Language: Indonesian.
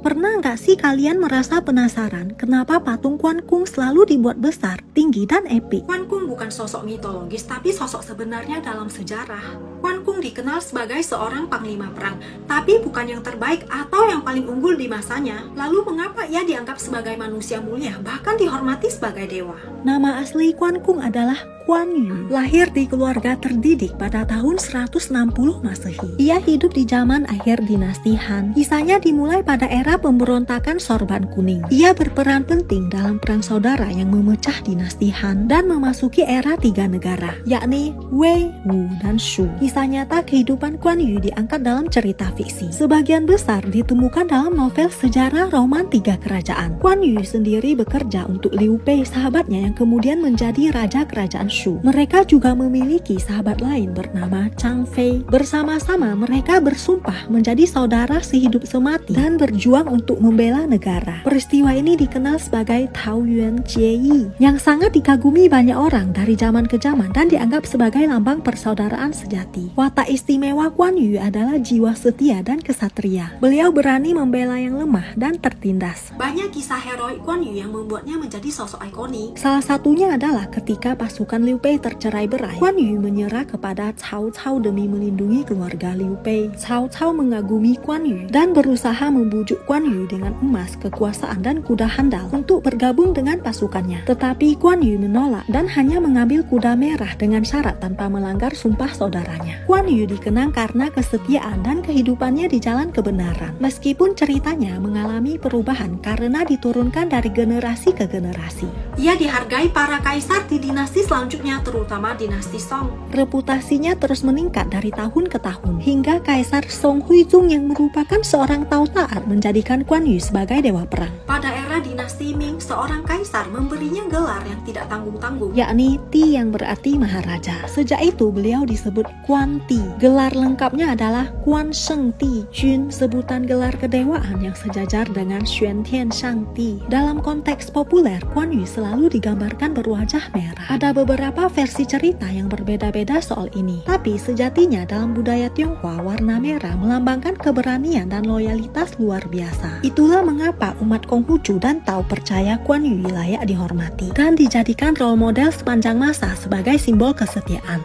Pernah nggak sih kalian merasa penasaran kenapa patung Quan Kung selalu dibuat besar, tinggi, dan epik? Quan Kung bukan sosok mitologis, tapi sosok sebenarnya dalam sejarah. Quan Kung dikenal sebagai seorang panglima perang, tapi bukan yang terbaik atau yang paling unggul di masanya. Lalu mengapa ia dianggap sebagai manusia mulia, bahkan dihormati sebagai dewa? Nama asli Quan Kung adalah Guan Yu, lahir di keluarga terdidik pada tahun 160 Masehi. Ia hidup di zaman akhir dinasti Han. Kisahnya dimulai pada era pemberontakan Sorban Kuning. Ia berperan penting dalam perang saudara yang memecah dinasti Han dan memasuki era 3 negara, yakni Wei, Wu, dan Shu. Kisah nyata kehidupan Guan Yu diangkat dalam cerita fiksi. Sebagian besar ditemukan dalam novel sejarah roman 3 kerajaan. Guan Yu sendiri bekerja untuk Liu Bei, sahabatnya yang kemudian menjadi raja kerajaan Shu. Mereka juga memiliki sahabat lain bernama Chang Fei. Bersama-sama mereka bersumpah menjadi saudara sehidup semati dan berjuang untuk membela negara. Peristiwa ini dikenal sebagai Taoyuan Jie Yi, yang sangat dikagumi banyak orang dari zaman ke zaman dan dianggap sebagai lambang persaudaraan sejati. Watak istimewa Guan Yu adalah jiwa setia dan kesatria. Beliau berani membela yang lemah dan tertindas. Banyak kisah heroik Guan Yu yang membuatnya menjadi sosok ikonik. Salah satunya adalah ketika pasukan Liu Bei tercerai-berai, Guan Yu menyerah kepada Cao Cao demi melindungi keluarga Liu Bei. Cao Cao mengagumi Guan Yu dan berusaha membujuk Guan Yu dengan emas, kekuasaan, dan kuda handal untuk bergabung dengan pasukannya. Tetapi Guan Yu menolak dan hanya mengambil kuda merah dengan syarat tanpa melanggar sumpah saudaranya. Guan Yu dikenang karena kesetiaan dan kehidupannya di jalan kebenaran. Meskipun ceritanya mengalami perubahan karena diturunkan dari generasi ke generasi. Ia dihargai para kaisar di dinasti selanjutnya, terutama dinasti Song. Reputasinya terus meningkat dari tahun ke tahun, hingga Kaisar Song Huizong yang merupakan seorang Tao taat menjadikan Guan Yu sebagai dewa perang. Pada era dinasti Ming, seorang kaisar memberinya gelar yang tidak tanggung-tanggung, yakni Ti yang berarti Maharaja. Sejak itu beliau disebut Guan Ti. Gelar lengkapnya adalah Guan Sheng Ti Jun, sebutan gelar kedewaan yang sejajar dengan Xuan Tian Shang Ti. Dalam konteks populer, Guan Yu selalu digambarkan berwajah merah. Ada beberapa versi cerita yang berbeda-beda soal ini. Tapi sejatinya dalam budaya Tionghoa, warna merah melambangkan keberanian dan loyalitas luar biasa. Itulah mengapa umat Konghucu dan Tao percaya Guan Yu layak dihormati dan dijadikan role model sepanjang masa sebagai simbol kesetiaan.